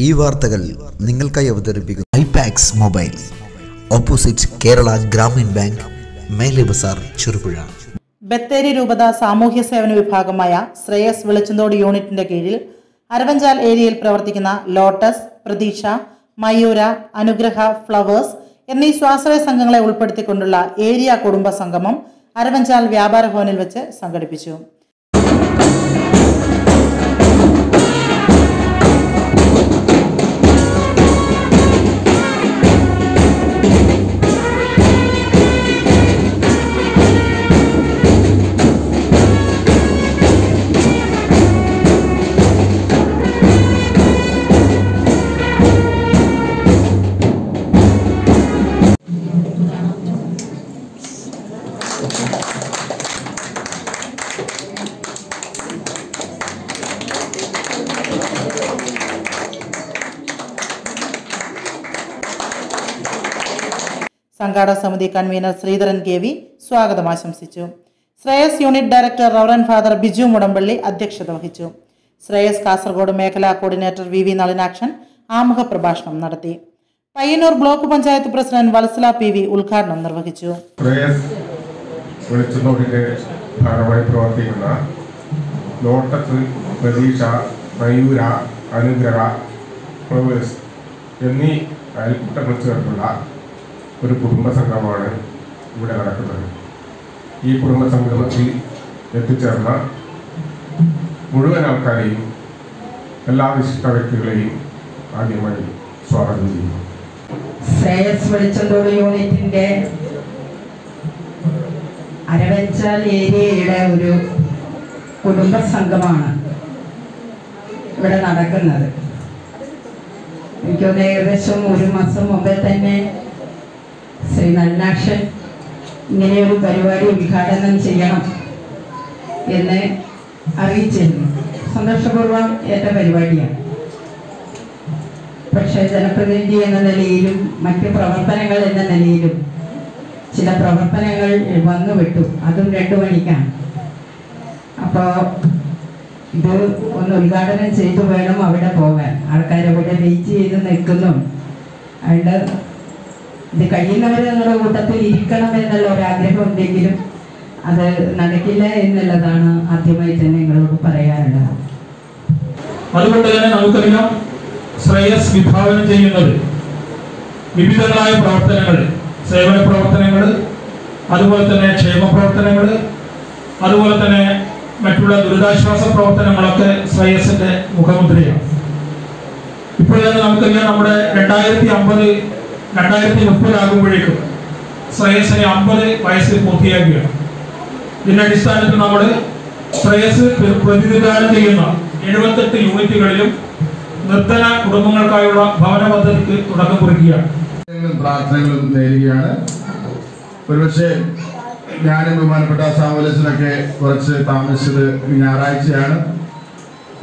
ഈ വാർത്തകൾ നിങ്ങൾക്കായി അവതരിപ്പിക്കുന്നു Ipax mobile, opposite Kerala Gramin bank, Mele Bazar, Cherupuzha. Bathery രൂപത സാമൂഹ്യ സേവന വിഭാഗമായ ശ്രേയസ് വെളിച്ചന്തോട് യൂണിറ്റിന്റെ കീഴിൽ അരവഞ്ചാൽ ഏരിയയിൽ പ്രവർത്തിക്കുന്ന ലോട്ടസ്, പ്രതീക്ഷ, മയൂര, അനുഗ്രഹ, ഫ്ലവേഴ്സ് എന്നീ സ്വാശ്രയ സംഘങ്ങളെ ഉൾപ്പെടുത്തിക്കൊണ്ടുള്ള ഏരിയ കുടുംബ സംഗമം അരവഞ്ചാൽ വ്യാപാര ഭവനിൽ വെച്ച് സംഘടിപ്പിച്ചു. സംഘാടക സമിതി കൺവീനർ ശ്രീധരൻ കെ.വി. സ്വാഗതം ആശംസിച്ചു. Shreyas unit director reverend father Biju Mudampally അധ്യക്ഷത വഹിച്ചു. ശ്രേയസ് കാസർഗോഡ് മേഖലാ കോർഡിനേറ്റർ വി. നളിനാക്ഷൻ ആമുഖ പ്രഭാഷണം നടത്തി. Payyanur block panchayat president Vatsala P V. ഉദ്ഘാടനം നിർവഹിച്ചു. ലോട്ടസ്, പ്രതീക്ഷ, മയൂര, അനുഗ്രഹ, ഫ്ലവേഴ്സ് എന്നീ അയൽക്കൂട്ടങ്ങൾ ചേർന്നുള്ള ഒരു കുടുംബ സംഗമമാണ് ഇവിടെ നടക്കുന്നത്. ഈ കുടുംബ സംഗമത്തിൽ എത്തിച്ചേർന്ന മുഴുവൻ ആൾക്കാരെയും, എല്ലാ വിശിഷ്ട വ്യക്തികളെയും ആദ്യമായി സ്വാഗതം ചെയ്യുന്നു. ശ്രേയസ് വെളിച്ചന്തോട് യൂണിറ്റിന്റെ അരവഞ്ചാൽ ഏരിയയുടെ ഒരു കുടുംബ സംഘമാണ് ഇവിടെ നടക്കുന്നത്. എനിക്കൊന്ന് ഏകദേശം ഒരു മാസം മുമ്പേ തന്നെ ശ്രീ നളിനാക്ഷൻ ഇങ്ങനെയൊരു പരിപാടി ഉദ്ഘാടനം ചെയ്യണം എന്ന് അറിയിച്ചിരുന്നു. സന്തോഷപൂർവ്വം ഏറ്റ പരിപാടിയാണ്. പക്ഷേ ജനപ്രതിനിധി എന്ന നിലയിലും മറ്റ് പ്രവർത്തനങ്ങൾ എന്ന നിലയിലും ചില പ്രവർത്തനങ്ങൾ വന്നുവിട്ടു. അതും 2 മണിക്കാണ്. അപ്പോൾ ഇത് ഒന്ന് ഉദ്ഘാടനം ചെയ്തു വേണം അവിടെ പോകാൻ. ആൾക്കാരവിടെ വെയിറ്റ് ചെയ്ത് നിൽക്കുന്നു. അതുകൊണ്ട് ഇത് കഴിയുന്നവരെ നമ്മുടെ കൂട്ടത്തിൽ ഇരിക്കണം എന്നുള്ള ഒരാഗ്രഹം ഉണ്ടെങ്കിലും അത് നടക്കില്ല എന്നുള്ളതാണ് ആദ്യമായി തന്നെ നിങ്ങളോട് പറയാനുള്ളത്. അതുകൊണ്ട് തന്നെ നമുക്കറിയാം, ശ്രേയസ് വിഭാവനം ചെയ്യുന്നത് വിവിധങ്ങളായ പ്രവർത്തനങ്ങൾ, സേവന പ്രവർത്തനങ്ങൾ, അതുപോലെ തന്നെ ക്ഷേമ പ്രവർത്തനങ്ങൾ, അതുപോലെ തന്നെ മറ്റുള്ള ദുരിതാശ്വാസ പ്രവർത്തനങ്ങളൊക്കെ ശ്രേയസിന്റെ മുഖമുദ്രയാണ്. ഇപ്പോൾ തന്നെ നമുക്കറിയാം, നമ്മുടെ 2030 ആകുമ്പോഴേക്കും ശ്രേയസിനെ 50 വയസ്സിൽ പൂർത്തിയാക്കുകയാണ്. ഇതിന്റെ അടിസ്ഥാനത്തിൽ നമ്മൾ ശ്രേയസ് പ്രതിനിധാനം ചെയ്യുന്ന 78 യൂണിറ്റുകളിലും നിർധന കുടുംബങ്ങൾക്കായുള്ള ഭവന പദ്ധതിക്ക് തുടക്കം കുറിക്കുകയാണ്. പ്രാർത്ഥനകളും നേരുകയാണ്. ഒരുപക്ഷെ ഞാനും ബഹുമാനപ്പെട്ട സാമൂലസിനൊക്കെ കുറച്ച് താമസിച്ചത് ഞായറാഴ്ചയാണ്.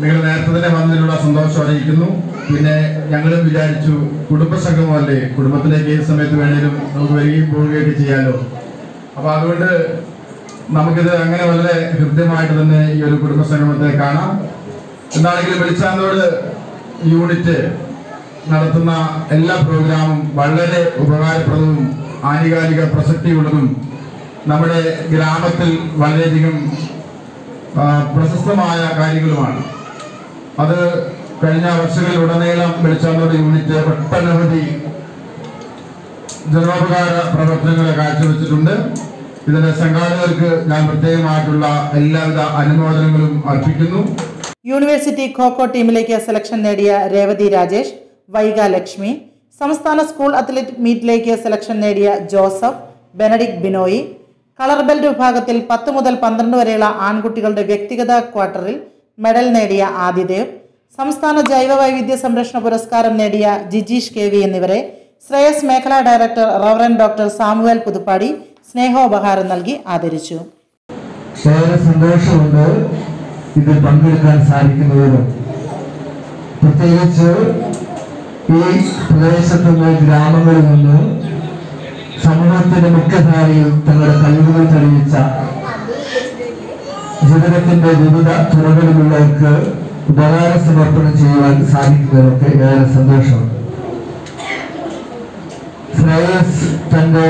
നിങ്ങൾ നേരത്തെ തന്നെ വന്നതിനുള്ള സന്തോഷം അറിയിക്കുന്നു. പിന്നെ ഞങ്ങളും വിചാരിച്ചു, കുടുംബസംഗമല്ലേ, കുടുംബത്തിലേക്ക് ഏത് സമയത്ത് വേണേലും നമുക്ക് വരികയും പോവുകയൊക്കെ ചെയ്യാമല്ലോ. അപ്പോൾ അതുകൊണ്ട് നമുക്കിത് അങ്ങനെ വളരെ ഹൃദ്യമായിട്ട് തന്നെ ഈ ഒരു കുടുംബസംഗമത്തെ കാണാം. എന്താണെങ്കിലും വെളിച്ചാന്തോട് യൂണിറ്റ് നടത്തുന്ന എല്ലാ പ്രോഗ്രാമും വളരെ ഉപകാരപ്രദവും ആനുകാലിക പ്രസക്തിയുള്ളതും നമ്മുടെ ഗ്രാമത്തിൽ വളരെയധികം പ്രശസ്തമായ കാര്യങ്ങളുമാണ്. അത് കഴിഞ്ഞ വർഷങ്ങളിലുടനീളം വെളിച്ചാന്തോട് യൂണിറ്റ് ഒട്ടനവധി ജനോപകാര പ്രവർത്തനങ്ങളെ കാഴ്ചവെച്ചിട്ടുണ്ട്. ഇതിന്റെ സംഘാടകർക്ക് ഞാൻ പ്രത്യേകമായിട്ടുള്ള എല്ലാവിധ അനുമോദനങ്ങളും അർപ്പിക്കുന്നു. യൂണിവേഴ്സിറ്റി ഖോഖോ ടീമിലേക്ക് സെലക്ഷൻ നേടിയ രേവതി രാജേഷ്, വൈഗ ലക്ഷ്മി, സംസ്ഥാന സ്കൂൾ അത്ലറ്റിക് മീറ്റിലേക്ക് സെലക്ഷൻ നേടിയ Joseph, Benedict Binoy, colour belt വിഭാഗത്തിൽ 10 മുതൽ 12 വരെയുള്ള ആൺകുട്ടികളുടെ വ്യക്തിഗത ക്വാർട്ടറിൽ മെഡൽ നേടിയ ആദിദേവ്, സംസ്ഥാന ജൈവ വൈവിധ്യ സംരക്ഷണ പുരസ്കാരം നേടിയ ജിജീഷ് കെ.വി. എന്നിവരെ ശ്രേയസ് മേഖലാ director reverend doctor Samuel Puthuppadi സ്നേഹോപഹാരം നൽകി ആദരിച്ചു. വളരെ സന്തോഷമുണ്ട് ഇതിൽ പങ്കെടുക്കാൻ സാധിക്കുന്നതിലും. പ്രത്യേകിച്ച് ഈ പ്രദേശത്തുള്ള ഗ്രാമങ്ങളിൽ നിന്ന് സമൂഹത്തിന്റെ മുഖ്യധാരയിൽ തങ്ങളുടെ കഴിവുകൾ തെളിയിച്ച ജീവിതത്തിന്റെ വിവിധ തുറകളിലുള്ളവർക്ക് ഉപകാര സമർപ്പണം ചെയ്യുവാൻ സാധിക്കുന്നതൊക്കെ ഏറെ സന്തോഷമുണ്ട്. ശ്രേയസ് തൻ്റെ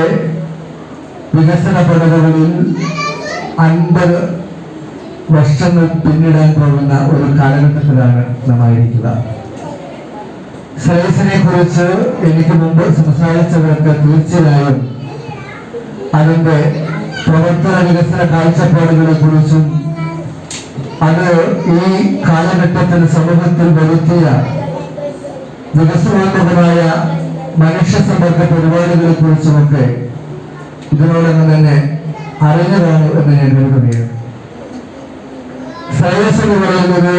വികസന പദ്ധതികളിൽ 50 വർഷങ്ങൾ പിന്നിടാൻ പോകുന്ന ഒരു കാലഘട്ടത്തിലാണ് നാം ആയിരിക്കുക. ശ്രേയസിനെ കുറിച്ച് എനിക്ക് മുമ്പ് സംസാരിച്ചവർക്ക് തീർച്ചയായും അതിൻ്റെ പ്രവർത്തന വികസന കാഴ്ചപ്പാടുകളെ കുറിച്ചും അത് ഈ കാലഘട്ടത്തിൽ സമൂഹത്തിൽ വരുത്തിയ വികസനോന്മുഖമായ മനുഷ്യ സമ്പർക്ക പരിപാടികളെ കുറിച്ചുമൊക്കെ ഇതിനോടൊന്നും തന്നെ അറിഞ്ഞതാണ് എന്ന് ഞാൻ കരുതുകയാണ്. ശ്രേയസ് എന്ന് പറയുന്നത്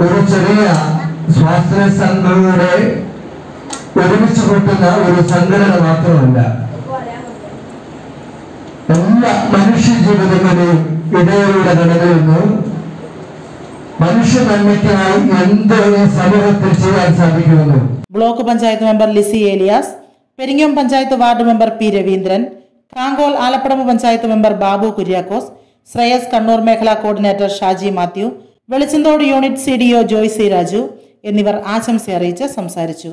ഒരു ചെറിയ സ്വാശ്രയ സംഘങ്ങളുടെ ഒരുമിച്ച് കൂട്ടുന്ന ഒരു സംഘടന മാത്രമല്ല, എല്ലാ മനുഷ്യ ജീവിതങ്ങളെയും ഇടയിലൂടെ കടന്നിരുന്നു മനുഷ്യ നന്മയ്ക്കായി എന്ത് ഈ സമൂഹത്തിൽ ചെയ്യാൻ സാധിക്കുമെന്ന്. Block panchayat member Lissy Elias, Peringome panchayat ward member P Raveendran, Kankol Alapadamba panchayat member Babu Kuriakose, Shreyas Kannur മേഖലാ coordinator Shaji Mathew, Velichanthode unit CDO Joycy Raju എന്നിവർ ആശംസ അറിയിച്ച് സംസാരിച്ചു.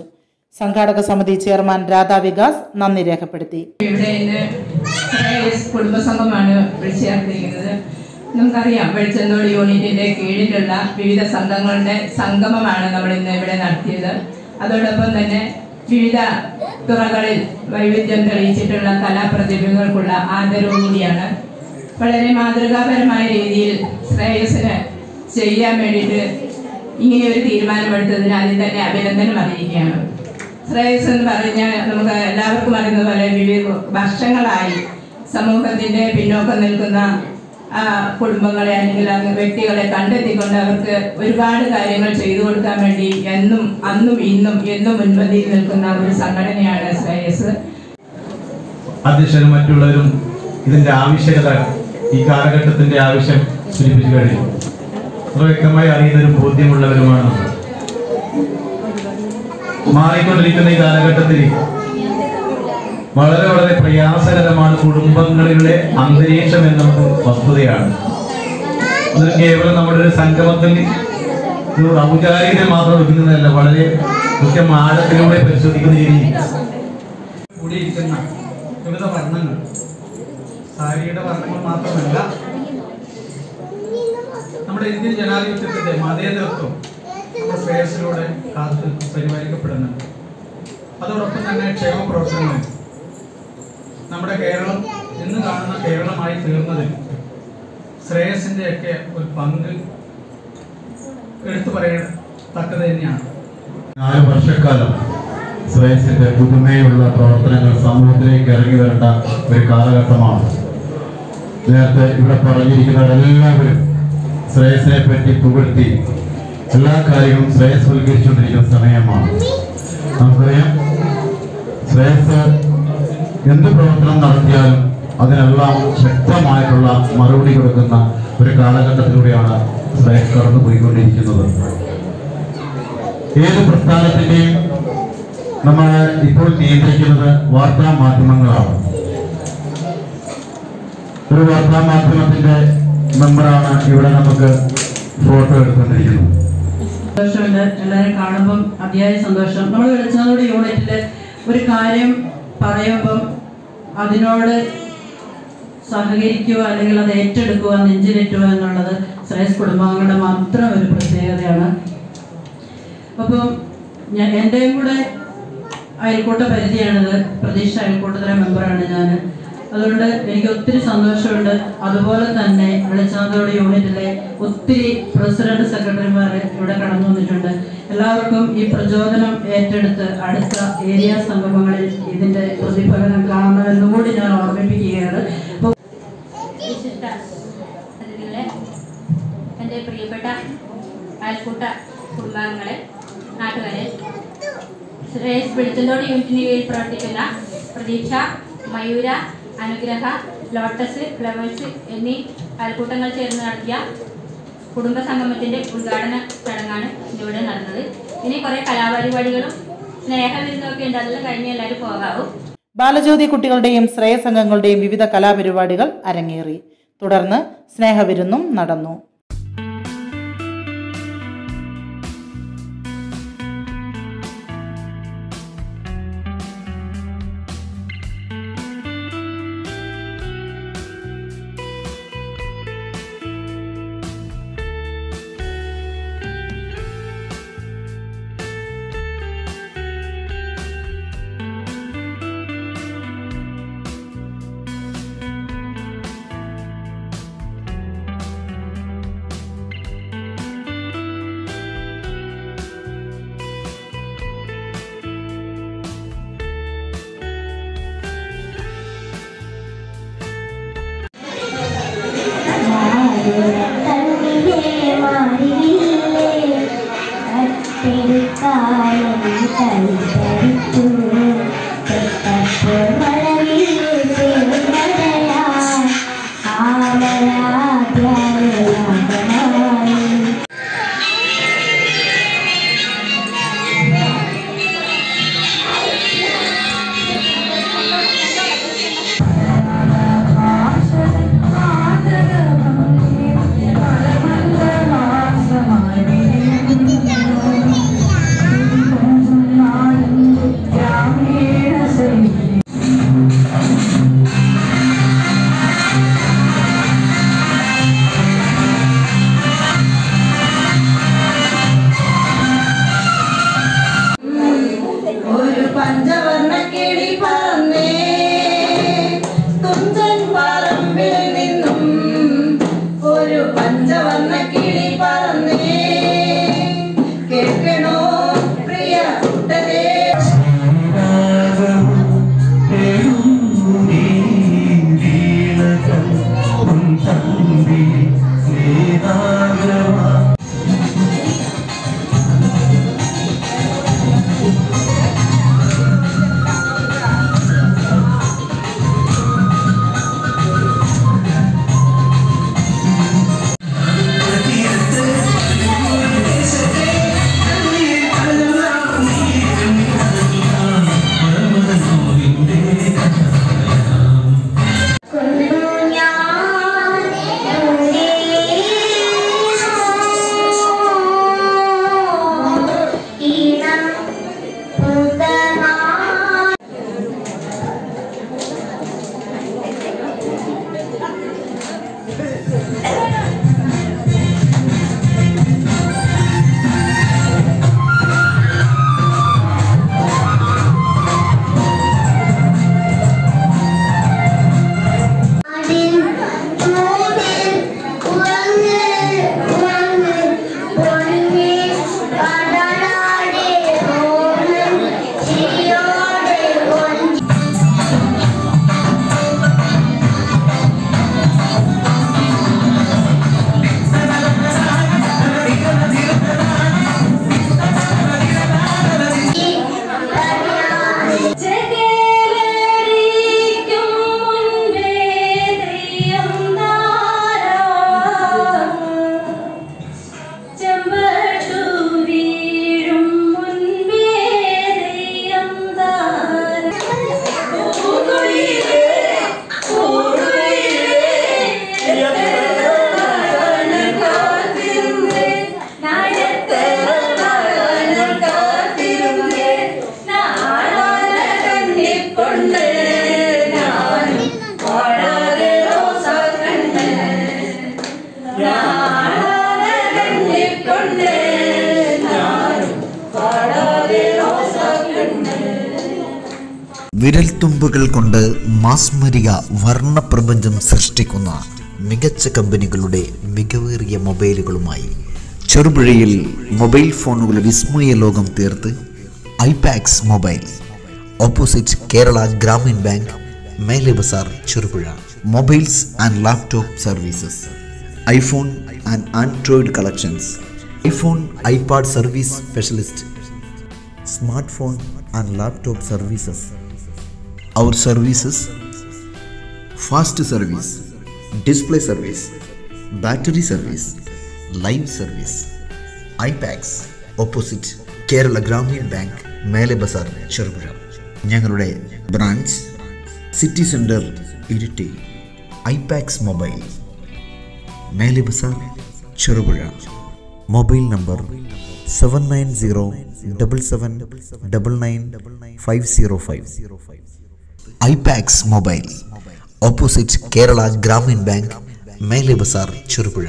സംഘാടക സമിതി ചെയർമാൻ രാധാ വികാസ് നന്ദി രേഖപ്പെടുത്തി. ഇവിടെ ഇന്ന് ശ്രേയസ് കുടുംബസംഘമാണ് വിളിച്ചു ചേർത്തിരിക്കുന്നത്. നമുക്കറിയാം, വെളിച്ചന്തോട് യൂണിറ്റിന്റെ കീഴിലുള്ള വിവിധ സംഘങ്ങളുടെ സംഗമമാണ് നമ്മൾ ഇന്ന് ഇവിടെ നടത്തിയത്. അതോടൊപ്പം തന്നെ വിവിധ തുറകളിൽ വൈവിധ്യം തെളിയിച്ചിട്ടുള്ള കലാപ്രതിഭകൾക്കുള്ള ആദരവും കൂടിയാണ്. വളരെ മാതൃകാപരമായ രീതിയിൽ ശ്രേയസിന് ചെയ്യാൻ വേണ്ടിയിട്ട് ഇങ്ങനെ ഒരു തീരുമാനമെടുത്തതിന് ആദ്യം തന്നെ അഭിനന്ദനം അറിയിക്കുകയാണ്. ശ്രേയസ് എന്ന് പറഞ്ഞാൽ നമുക്ക് എല്ലാവർക്കും അറിയുന്നത് പോലെ വിവിധ വർഷങ്ങളായി സമൂഹത്തിൻ്റെ പിന്നോക്കം നിൽക്കുന്ന കുടുംബങ്ങളെ അല്ലെങ്കിൽ വ്യക്തികളെ കണ്ടെത്തിക്കൊണ്ട് അവർക്ക് ഒരുപാട് കാര്യങ്ങൾ ചെയ്തു കൊടുക്കാൻ വേണ്ടി അന്നും ഇന്നും എന്നും മുൻപന്തിയിൽ നിൽക്കുന്ന ഒരു സംഘടനയാണ് ശ്രേയസ്. അധ്യക്ഷനും മറ്റുള്ളവരും ഇതിൻ്റെ ആവശ്യകത, ഈ കാലഘട്ടത്തിൻ്റെ ആവശ്യം സൂചിപ്പിച്ചു കഴിഞ്ഞു. അത് വ്യക്തമായി അറിയുന്നവരും ബോധ്യമുള്ളവരുമാണ്. മാറിക്കൊണ്ടിരിക്കുന്ന ഈ കാലഘട്ടത്തിൽ വളരെ വളരെ പ്രയാസകരമാണ് കുടുംബങ്ങളിലെ അന്തരീക്ഷം എന്നത് വസ്തുതയാണ്. അത് കേവലം നമ്മുടെ ഒരു സംഗമത്തിൽ ഒരു ഔപചാരികത മാത്രം ഒതുങ്ങുന്നതല്ല, വളരെ കൃത്യം ആഴത്തിലൂടെ പരിശോധിക്കുന്ന രീതിയിൽ കൂടിയിരിക്കുന്ന വിവിധ വർണ്ണങ്ങൾ, സാരിയുടെ വർണ്ണങ്ങൾ മാത്രമല്ല, നമ്മുടെ ഇന്ത്യൻ ജനാധിപത്യത്തിന്റെ മതേതരത്വം നമ്മുടെ ശ്രേയസിലൂടെ കാത്ത് പരിപാലിക്കപ്പെടുന്നുണ്ട്. അതോടൊപ്പം തന്നെ ക്ഷേമ പ്രവർത്തനങ്ങൾ നമ്മുടെ കേരളം ഇന്ന് കാണുന്ന കേരളമായി തീർന്നതിൽ ശ്രേയസിന്റെ ഒക്കെ ഒരു പങ്ക് എടുത്തു പറയത്തക്കത് തന്നെയാണ്. 4 വർഷക്കാലം ശ്രേയസിന്റെ പുതുമയുള്ള പ്രവർത്തനങ്ങൾ സമൂഹത്തിലേക്ക് ഇറങ്ങി വരേണ്ട ഒരു കാലഘട്ടമാണ്. നേരത്തെ ഇവിടെ പറഞ്ഞിരിക്കുന്നവരെല്ലാവരും ശ്രേയസിനെ പറ്റി പുകഴ്ത്തി എല്ലാ കാര്യങ്ങളും ശ്രേയസ്വൽക്കരിച്ചുകൊണ്ടിരിക്കുന്ന സമയമാണ്. നമുക്കറിയാം, ശ്രേയസ് എന്ത് പ്രവർത്തനം നടത്തിയാലും അതിനെല്ലാം ശക്തമായിട്ടുള്ള മറുപടി കൊടുക്കുന്ന ഒരു കാലഘട്ടത്തിലൂടെയാണ് ശ്രേയസ് കടന്നു പോയിക്കൊണ്ടിരിക്കുന്നത്. ഏത് പ്രസ്ഥാനത്തിന്റെയും നമ്മൾ ഇപ്പോൾ നിയന്ത്രിക്കുന്നത് വാർത്താ മാധ്യമങ്ങളാണ്. ഒരു വാർത്താ മാധ്യമത്തിന്റെ മെമ്പറാണ് ഇവിടെ നമുക്ക് ഫോട്ടോ എടുത്തുകൊണ്ടിരിക്കുന്നത്. സന്തോഷമുണ്ട്, എല്ലാവരും കാണുമ്പം അതിയായ സന്തോഷം. നമ്മൾ വെളിച്ചന്തോട് യൂണിറ്റിൽ ഒരു കാര്യം പറയുമ്പം അതിനോട് സഹകരിക്കുക അല്ലെങ്കിൽ അത് ഏറ്റെടുക്കുക, നെഞ്ചിലേറ്റുക എന്നുള്ളത് ശ്രേയസ് കുടുംബാംഗങ്ങളുടെ മാത്രം ഒരു പ്രത്യേകതയാണ്. അപ്പം എൻ്റെയും കൂടെ അയൽക്കൂട്ട പരിധിയാണിത്. പ്രതീക്ഷ അയൽക്കൂട്ടത്തിലെ മെമ്പറാണ് ഞാൻ. അതുകൊണ്ട് എനിക്ക് ഒത്തിരി സന്തോഷമുണ്ട്. അതുപോലെ തന്നെ വെളിച്ചന്തോട് യൂണിറ്റിലെ ഒത്തിരി പ്രസിഡന്റ് സെക്രട്ടറിമാർ ഇവിടെ കടന്നു വന്നിട്ടുണ്ട്. എല്ലാവർക്കും ഈ പ്രചോദനം ഏറ്റെടുത്ത് അടുത്ത ഏരിയ സംഗമങ്ങളിൽ ഇതിൻ്റെ പ്രതിഫലനം കാണണമെന്നും കൂടി ഞാൻ ഓർമ്മിപ്പിക്കുകയാണ്. എൻ്റെ പ്രിയപ്പെട്ട അയൽക്കൂട്ട കുടുംബാംഗങ്ങളെ, നാട്ടുകാരെ, ശ്രേയസ് വെളിച്ചന്തോട് യൂണിറ്റിന് കീഴിൽ പ്രവർത്തിക്കുന്ന പ്രതീക്ഷ, മയൂര, അനുഗ്രഹ, ലോട്ടസ്, ഫ്ലവേഴ്സ് എന്നീ അയൽക്കൂട്ടങ്ങൾ ചേർന്ന് നടത്തിയ കുടുംബസംഗമത്തിൻ്റെ ഉദ്ഘാടന ചടങ്ങാണ് ഇവിടെ നടന്നത്. ഇനി കുറേ കലാപരിപാടികളും സ്നേഹവിരുന്നൊക്കെ ഉണ്ട്. അതെല്ലാം കഴിഞ്ഞ് എല്ലാവരും പോകാവും. ബാലജ്യോതി കുട്ടികളുടെയും ശ്രേയസ് അംഗങ്ങളുടെയും വിവിധ കലാപരിപാടികൾ അരങ്ങേറി. തുടർന്ന് സ്നേഹവിരുന്നും നടന്നു. വിരൽത്തുമ്പുകൾ കൊണ്ട് മാസ്മരിക വർണ്ണപ്രപഞ്ചം സൃഷ്ടിക്കുന്ന മികച്ച കമ്പനികളുടെ മികവേറിയ മൊബൈലുകളുമായി ചെറുപുഴയിൽ മൊബൈൽ ഫോണുകളുടെ വിസ്മയ ലോകം തീർത്ത് Ipax mobile, opposite Kerala Gramin bank, Mele Bazar, Cherupuzha. Mobiles and laptop services, iPhone and android collections, iPhone iPad service specialist, smartphone and laptop services. Our services: fast service, display service, battery service, live service. Ipax, opposite Kerala Gramin bank, Mele Bazar, Cherupuzha. ഞങ്ങളുടെ branch city centre, Iritty. Ipax mobile, Mele Bazar, Cherupuzha. Mobile number 7907799505. Ipax mobile, opposite Kerala Gramin bank, Mele Bazar, Cherupuzha.